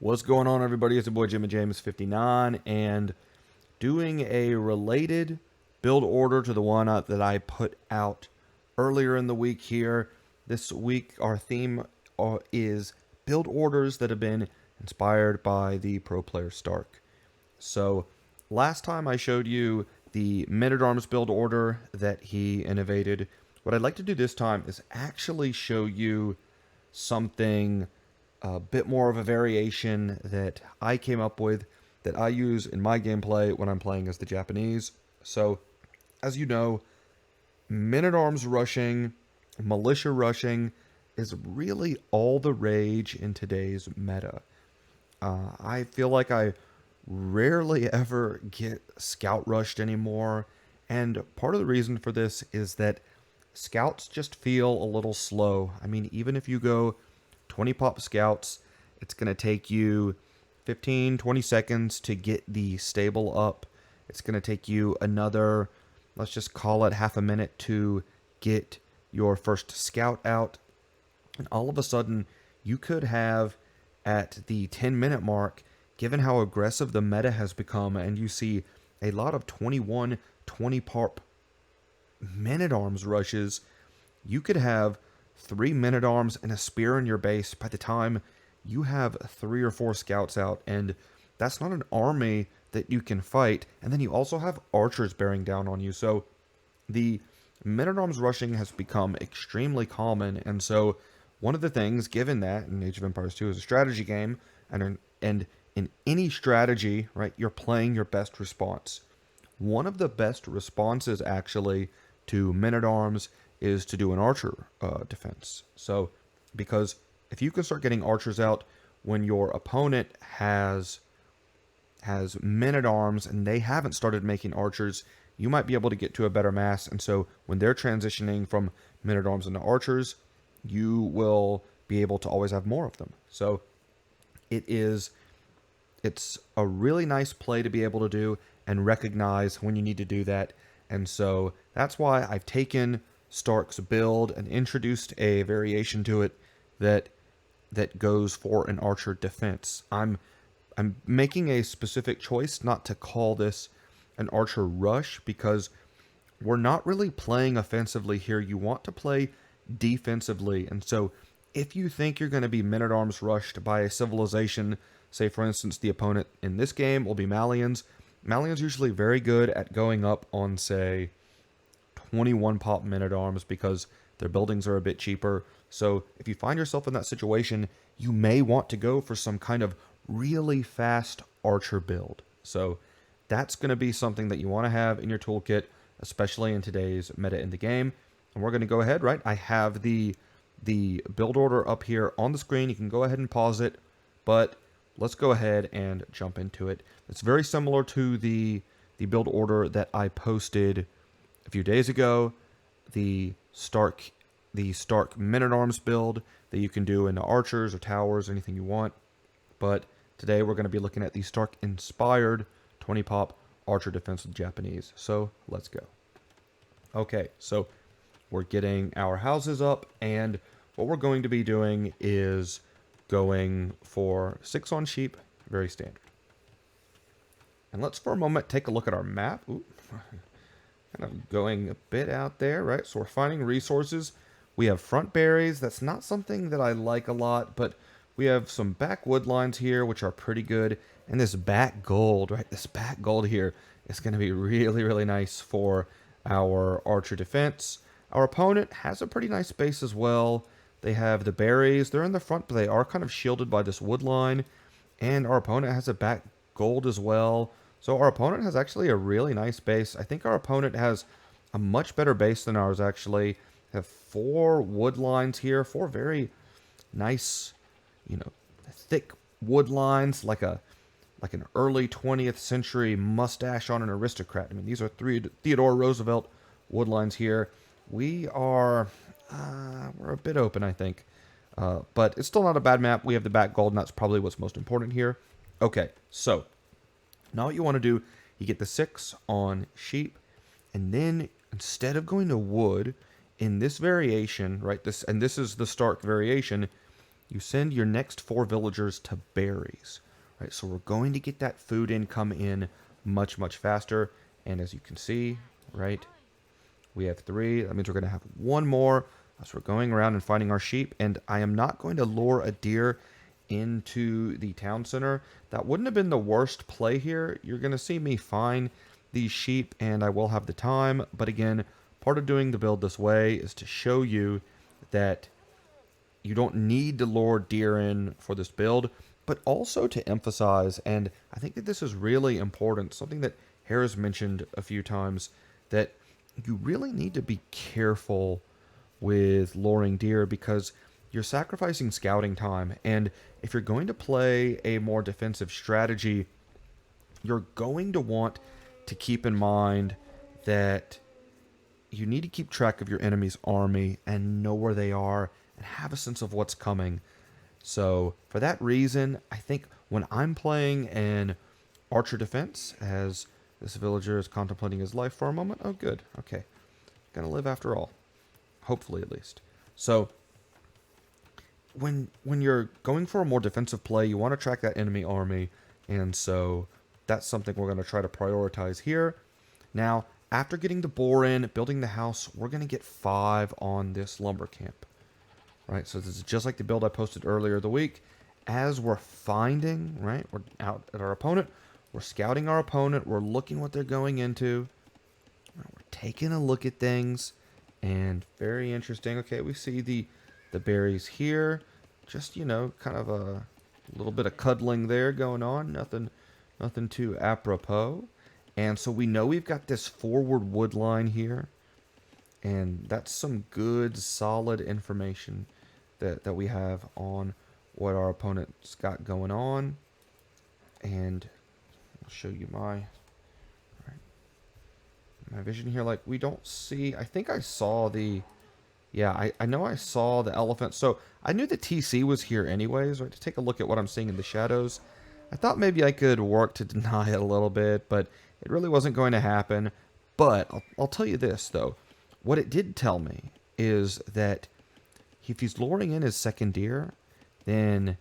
What's going on, everybody? It's your boy Jimmy James 59 and doing a related build order to the one that I put out earlier in the week here. This week our theme is build orders that have been inspired by the pro player St4rk. So last time I showed you the Men-at-Arms build order that he innovated. What I'd like to do this time is actually show you something a bit more of a variation that I came up with that I use in my gameplay when I'm playing as the Japanese. So, as you know, Men-at-Arms rushing, militia rushing is really all the rage in today's meta. I feel like I rarely ever get scout rushed anymore, and part of the reason for this is that scouts just feel a little slow. I mean, even if you go 20 pop scouts, it's going to take you 15-20 seconds to get the stable up. It's going to take you another, let's just call it half a minute to get your first scout out. And all of a sudden, you could have at the 10-minute mark, given how aggressive the meta has become, and you see a lot of 21, 20 pop Men-at-Arms rushes, you could have 3 Men-at-Arms and a spear in your base by the time you have 3 or 4 scouts out, and that's not an army that you can fight. And then you also have archers bearing down on you, so the Men-at-Arms rushing has become extremely common. And so one of the things, given that in Age of Empires 2 is a strategy game, and in any strategy, right, you're playing your best response. One of the best responses actually to Men-at-Arms is to do an archer defense. So, because if you can start getting archers out when your opponent has Men-at-Arms and they haven't started making archers, you might be able to get to a better mass. And so when they're transitioning from Men-at-Arms into archers, you will be able to always have more of them. So it's a really nice play to be able to do and recognize when you need to do that. And so that's why I've taken St4rk's build and introduced a variation to it that goes for an archer defense. I'm making a specific choice not to call this an archer rush because we're not really playing offensively here. You want to play defensively. And so if you think you're going to be Men-at-Arms rushed by a civilization, say for instance the opponent in this game will be Malians. Malians usually very good at going up on, say, 21 pop Men-at-Arms because their buildings are a bit cheaper. So if you find yourself in that situation, you may want to go for some kind of really fast archer build. So that's going to be something that you want to have in your toolkit, especially in today's meta in the game. And we're going to go ahead, right? I have the build order up here on the screen. You can go ahead and pause it, but let's go ahead and jump into it. It's very similar to the build order that I posted a few days ago, the St4rk Men-at-Arms build that you can do into archers or towers, anything you want. But today we're going to be looking at the St4rk-inspired 20 pop archer defense with Japanese. So let's go. Okay, so we're getting our houses up, and what we're going to be doing is going for 6 on sheep, very standard. And let's for a moment take a look at our map. Ooh, kind of going a bit out there, right? So we're finding resources. We have front berries. That's not something that I like a lot, but we have some back wood lines here, which are pretty good. And this back gold, right? This back gold here is going to be really, really nice for our archer defense. Our opponent has a pretty nice base as well. They have the berries. They're in the front, but they are kind of shielded by this wood line. And our opponent has a back gold as well. So our opponent has actually a really nice base. I think our opponent has a much better base than ours, actually. They have 4 wood lines here. 4 very nice, thick wood lines, like an early 20th century mustache on an aristocrat. I mean, these are Theodore Roosevelt wood lines here. We're a bit open, I think. But it's still not a bad map. We have the back gold, and that's probably what's most important here. Okay, so now what you want to do, you get the 6 on sheep, and then instead of going to wood, in this variation, right, this is the St4rk variation, you send your next 4 villagers to berries, right? So we're going to get that food income in much, much faster. And as you can see, right, we have 3. That means we're going to have 1 more as we're going around and finding our sheep. And I am not going to lure a deer into the town center. That wouldn't have been the worst play here. You're going to see me find these sheep and I will have the time. But again, part of doing the build this way is to show you that you don't need to lure deer in for this build, but also to emphasize, and I think that this is really important, something that Harris mentioned a few times, that you really need to be careful with luring deer because you're sacrificing scouting time. And if you're going to play a more defensive strategy, you're going to want to keep in mind that you need to keep track of your enemy's army and know where they are and have a sense of what's coming. So for that reason, I think when I'm playing an archer defense, as this villager is contemplating his life for a moment. Oh, good. Okay. Gonna live after all. Hopefully, at least. So when you're going for a more defensive play, you want to track that enemy army. And so that's something we're going to try to prioritize here. Now, after getting the boar in, building the house, we're going to get 5 on this lumber camp. Right, so this is just like the build I posted earlier the week. As we're finding, right, we're out at our opponent, we're scouting our opponent, we're looking what they're going into, right, we're taking a look at things, and very interesting. Okay, we see the berries here, just, you know, kind of a little bit of cuddling there going on, nothing too apropos. And so we know we've got this forward wood line here, and that's some good, solid information that we have on what our opponent's got going on. And I'll show you my vision here. Like, we don't see... I think I saw the... Yeah, I know I saw the elephant. So I knew the TC was here anyways, right? To take a look at what I'm seeing in the shadows. I thought maybe I could work to deny it a little bit, but it really wasn't going to happen. But I'll tell you this, though. What it did tell me is that if he's luring in his second deer, then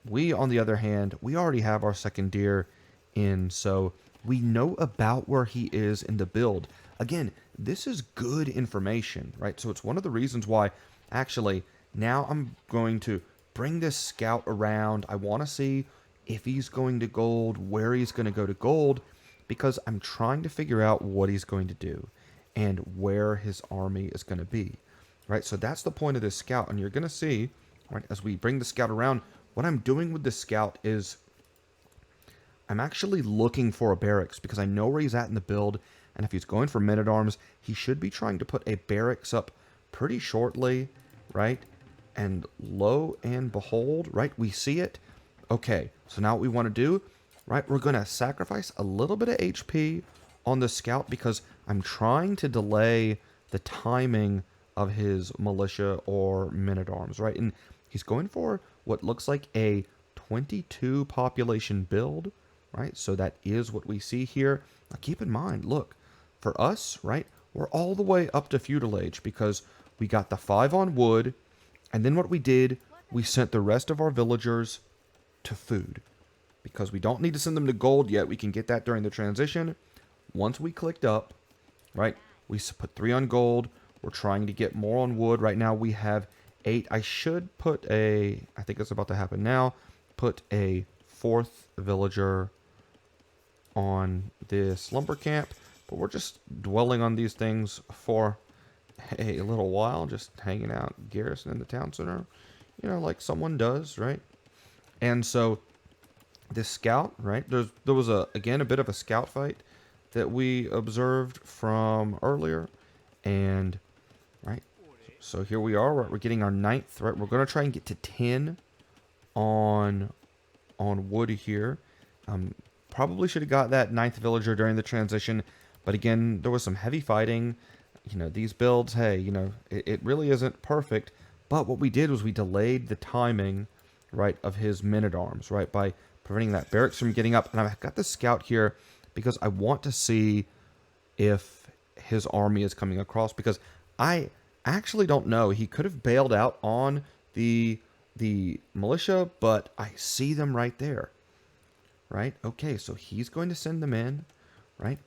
we, on the other hand, we already have our second deer in, so we know about where he is in the build. Again, this is good information, right? So it's one of the reasons why, actually, now I'm going to bring this scout around. I want to see if he's going to gold, where he's going to go to gold, because I'm trying to figure out what he's going to do and where his army is going to be, right? So that's the point of this scout, and you're going to see, right, as we bring the scout around, what I'm doing with this scout is I'm actually looking for a barracks because I know where he's at in the build, and if he's going for men-at-arms, he should be trying to put a barracks up pretty shortly, right? And lo and behold, right, we see it. Okay, so now what we want to do, right, we're going to sacrifice a little bit of HP on the scout because I'm trying to delay the timing of his militia or men-at-arms, right? And he's going for what looks like a 22 population build, right? So that is what we see here. Now keep in mind, look, for us, right, we're all the way up to feudal age because we got the 5 on wood, and then what we did, we sent the rest of our villagers to food because we don't need to send them to gold yet. We can get that during the transition. Once we clicked up, right, we put 3 on gold. We're trying to get more on wood. Right now we have 8. I should put I think it's about to happen now, put a 4th villager on this lumber camp, but we're just dwelling on these things for a little while, just hanging out, garrison in the town center, you know, like someone does, right? And so this scout, right, there was again a bit of a scout fight that we observed from earlier, and right, so here we are, we're getting our 9th, right? We're going to try and get to 10 on wood here. Probably should have got that 9th villager during the transition, but again, there was some heavy fighting. You know, these builds, hey, you know, it really isn't perfect, but what we did was we delayed the timing, right, of his men-at-arms, right, by preventing that barracks from getting up. And I've got the scout here because I want to see if his army is coming across, because I actually don't know. He could have bailed out on the the militia, but I see them right there. Right? Okay, so he's going to send them in, right?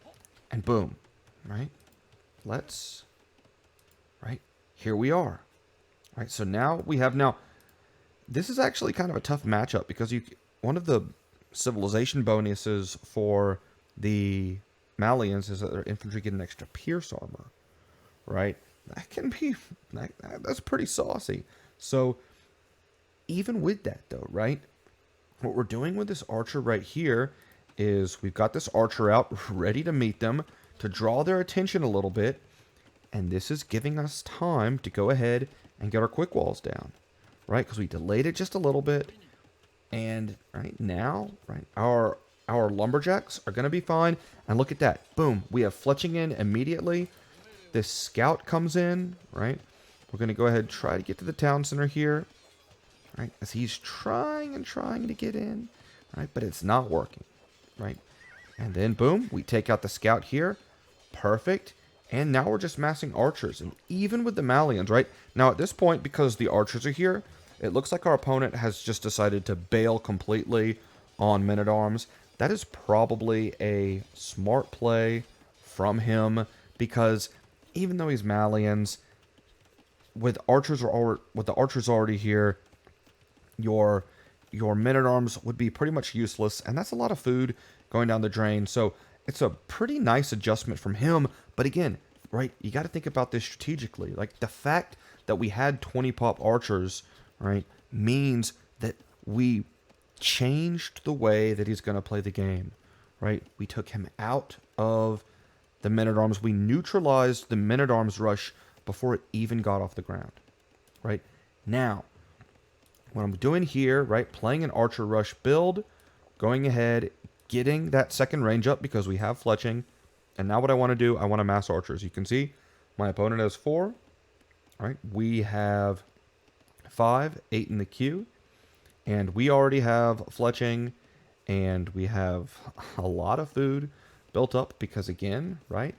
And boom, right? Let's, right? Here we are. Right? So now we have this is actually kind of a tough matchup because one of the civilization bonuses for the Malians is that their infantry get an extra pierce armor, right? That can be, that's pretty saucy. So even with that though, right? What we're doing with this archer right here is we've got this archer out ready to meet them, to draw their attention a little bit, and this is giving us time to go ahead and get our quick walls down, right? Because we delayed it just a little bit, and right now, right, our lumberjacks are going to be fine. And look at that, boom, we have fletching in immediately. This scout comes in, right? We're going to go ahead and try to get to the town center here. Right, as he's trying to get in, right, but it's not working, right? And then boom, we take out the scout here, perfect, and now we're just massing archers. And even with the Malians, right, now at this point, because the archers are here, it looks like our opponent has just decided to bail completely on men-at-arms. That is probably a smart play from him, because even though he's Malians, with the archers already here, your men-at-arms would be pretty much useless, and that's a lot of food going down the drain. So it's a pretty nice adjustment from him. But again, right, you got to think about this strategically. Like, the fact that we had 20 pop archers, right, means that we changed the way that he's going to play the game, right? We took him out of the men-at-arms. We neutralized the men-at-arms rush before it even got off the ground, right? Now, what I'm doing here, right, playing an archer rush build, going ahead, getting that second range up because we have fletching. And now what I want to do, I want to mass archers. You can see my opponent has 4, right? We have 5, 8 in the queue, and we already have fletching, and we have a lot of food built up because, again, right,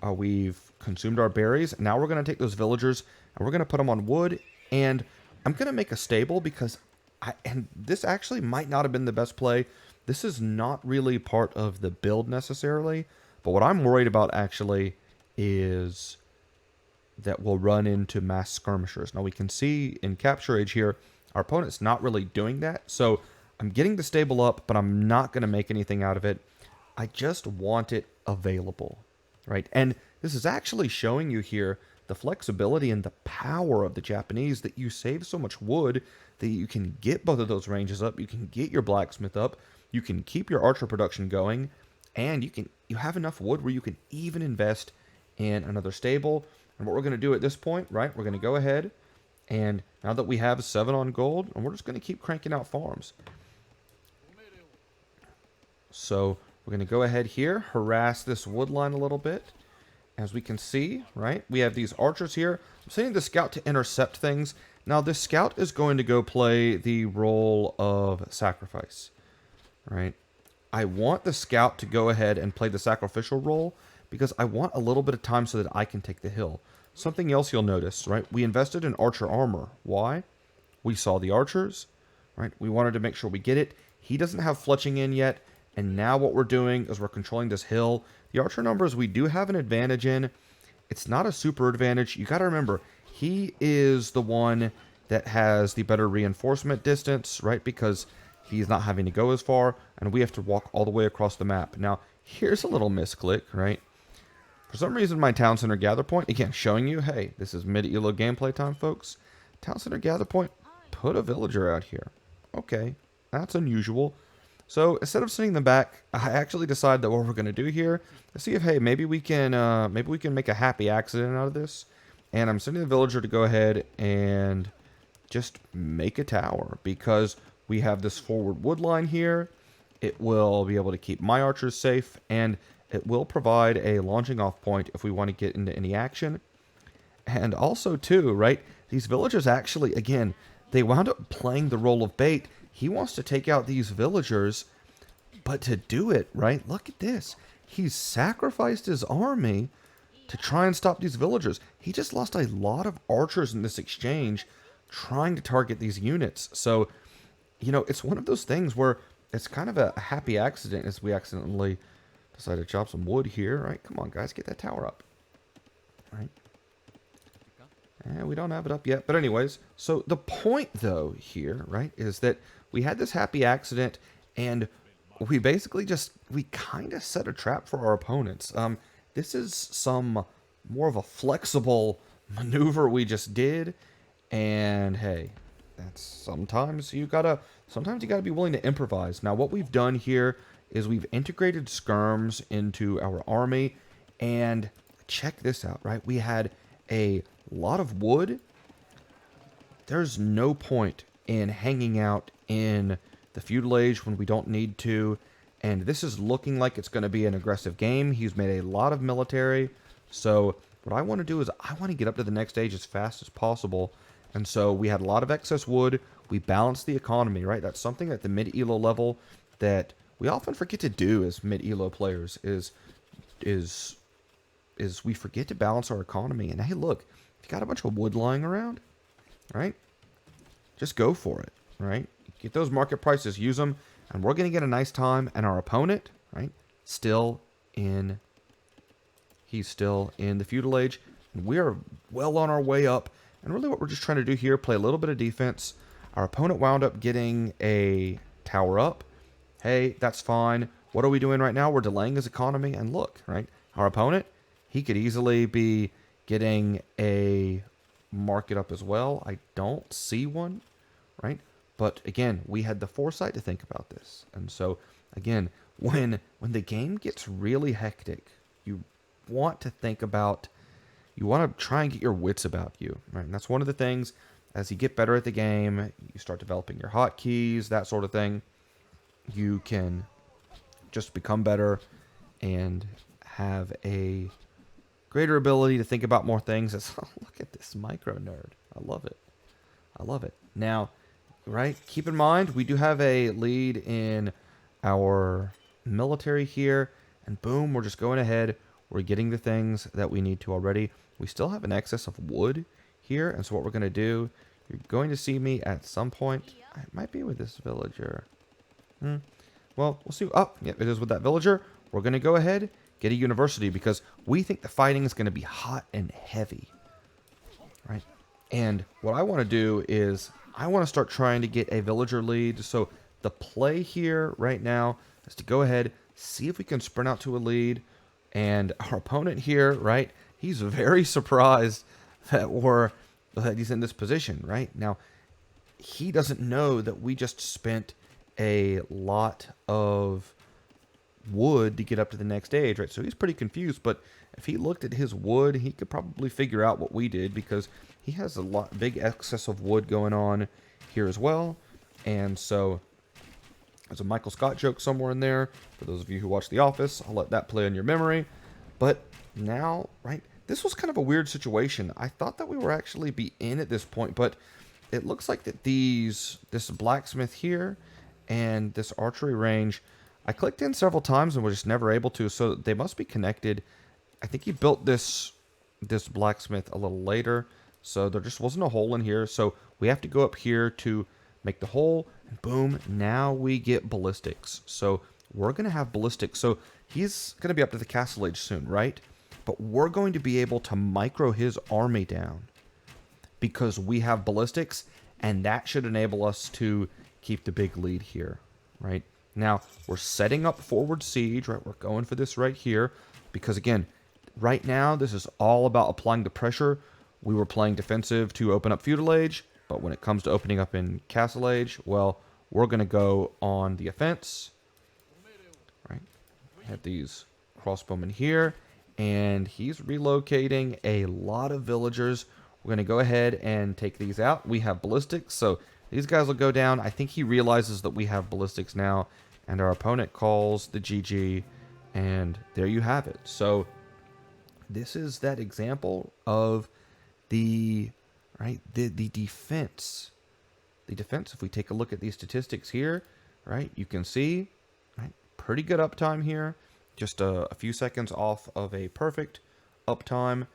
we've consumed our berries. Now we're going to take those villagers and we're going to put them on wood, and I'm going to make a stable because and this actually might not have been the best play. This is not really part of the build necessarily, but what I'm worried about actually is that we'll run into mass skirmishers. Now we can see in Capture Age here, our opponent's not really doing that. So I'm getting the stable up, but I'm not going to make anything out of it. I just want it available, right? And this is actually showing you here the flexibility and the power of the Japanese, that you save so much wood that you can get both of those ranges up, you can get your blacksmith up, you can keep your archer production going, and you have enough wood where you can even invest in another stable. And what we're going to do at this point, right, we're going to go ahead, and now that we have 7 on gold, and we're just going to keep cranking out farms. So we're going to go ahead here, harass this wood line a little bit. As we can see, right, we have these archers here. I'm sending the scout to intercept things. Now, this scout is going to go play the role of sacrifice, right? I want the scout to go ahead and play the sacrificial role because I want a little bit of time so that I can take the hill. Something else you'll notice, right? We invested in archer armor. Why? We saw the archers, right? We wanted to make sure we get it. He doesn't have fletching in yet. And now what we're doing is we're controlling this hill. The archer numbers we do have an advantage in. It's not a super advantage. You got to remember, he is the one that has the better reinforcement distance, right? Because he's not having to go as far, and we have to walk all the way across the map. Now, here's a little misclick, right? For some reason, my town center gather point, again, showing you, hey, this is mid-elo gameplay time, folks. Town center gather point, put a villager out here. Okay, that's unusual. So instead of sending them back, I actually decided that what we're going to do here is see if, hey, maybe we can make a happy accident out of this. And I'm sending the villager to go ahead and just make a tower because we have this forward wood line here. It will be able to keep my archers safe, and it will provide a launching off point if we want to get into any action. And also, too, right, these villagers actually, again, they wound up playing the role of bait. He wants to take out these villagers, but to do it, right, look at this. He's sacrificed his army to try and stop these villagers. He just lost a lot of archers in this exchange trying to target these units. So, you know, it's one of those things where it's kind of a happy accident as we accidentally decide to chop some wood here, right? Come on, guys, get that tower up, right? And we don't have it up yet. But anyways, so the point, though, here, right, is that we had this happy accident, and we basically we kind of set a trap for our opponents. This is some more of a flexible maneuver we just did, and hey, that's sometimes you gotta be willing to improvise. Now, what we've done here is we've integrated skirms into our army, and check this out, right? We had a lot of wood. There's no point in hanging out in the feudal age when we don't need to, and this is looking like it's going to be an aggressive game. He's made a lot of military, so what I want to do is I want to get up to the next stage as fast as possible. And so we had a lot of excess wood. We balanced the economy, right? That's something at the mid-elo level that we often forget to do as mid-elo players is we forget to balance our economy. And hey, look, if you got a bunch of wood lying around, right? Just go for it, right? Get those market prices, use them, and we're going to get a nice time. And our opponent, right, he's still in the feudal age. And we are well on our way up. And really what we're just trying to do here, play a little bit of defense. Our opponent wound up getting a tower up. Hey, that's fine. What are we doing right now? We're delaying his economy. And look, right, our opponent, he could easily be getting a market up as well. I don't see one, right? But again, we had the foresight to think about this. And so again, when the game gets really hectic, you want to think about, you want to try and get your wits about you, right? And that's one of the things, as you get better at the game, you start developing your hotkeys, that sort of thing, you can just become better and have a greater ability to think about more things. Look at this micro nerd. I love it. I love it. Now, right, keep in mind, we do have a lead in our military here, and boom, we're just going ahead. We're getting the things that we need to already. We still have an excess of wood here, and so what we're going to do, you're going to see me at some point. It might be with this villager. Well, we'll see. Oh, yeah, it is with that villager. We're going to go ahead, get a university, because we think the fighting is going to be hot and heavy, right? And what I want to do is I want to start trying to get a villager lead. So the play here right now is to go ahead, see if we can sprint out to a lead. And our opponent here, right, he's very surprised that he's in this position, right? Now, he doesn't know that we just spent a lot of wood to get up to the next stage, right? So he's pretty confused, but if he looked at his wood, he could probably figure out what we did, because he has a big excess of wood going on here as well. And so there's a Michael Scott joke somewhere in there. For those of you who watch The Office, I'll let that play on your memory. But now, right, this was kind of a weird situation. I thought that we were actually be in at this point, but it looks like that this blacksmith here and this archery range, I clicked in several times and was just never able to, so they must be connected. I think he built this blacksmith a little later, so there just wasn't a hole in here. So we have to go up here to make the hole, and boom, now we get ballistics. So we're going to have ballistics. So he's going to be up to the castle age soon, right? But we're going to be able to micro his army down because we have ballistics, and that should enable us to keep the big lead here, right? Now, we're setting up forward siege, right? We're going for this right here because, again, right now, this is all about applying the pressure. We were playing defensive to open up feudal age, but when it comes to opening up in castle age, well, we're going to go on the offense, right? We have these crossbowmen here, and he's relocating a lot of villagers. We're going to go ahead and take these out. We have ballistics, so these guys will go down. I think he realizes that we have ballistics now, and our opponent calls the GG, and there you have it. So this is that example of the defense. The defense, if we take a look at these statistics here, right, you can see, right, pretty good uptime here. Just a few seconds off of a perfect uptime,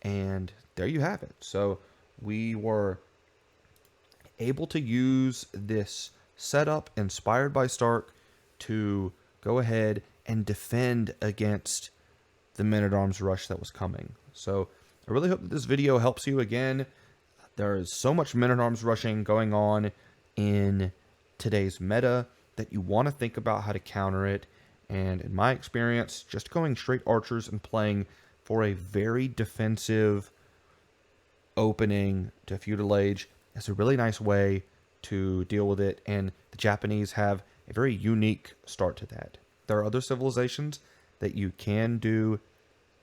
and there you have it. So we were able to use this setup inspired by Stark to go ahead and defend against the men-at-arms rush that was coming. So I really hope that this video helps you. Again, there is so much men-at-arms rushing going on in today's meta that you want to think about how to counter it. And in my experience, just going straight archers and playing for a very defensive opening to feudal age is a really nice way to deal with it. And the Japanese have a very unique start to that. There are other civilizations that you can do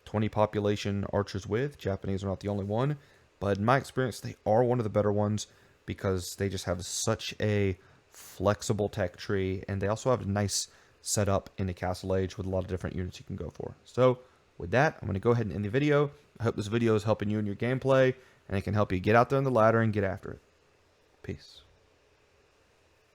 20 population archers with. Japanese are not the only one, but in my experience, they are one of the better ones because they just have such a flexible tech tree, and they also have a nice setup in the castle age with a lot of different units you can go for. So with that, I'm going to go ahead and end the video. I hope this video is helping you in your gameplay, and it can help you get out there on the ladder and get after it. Peace.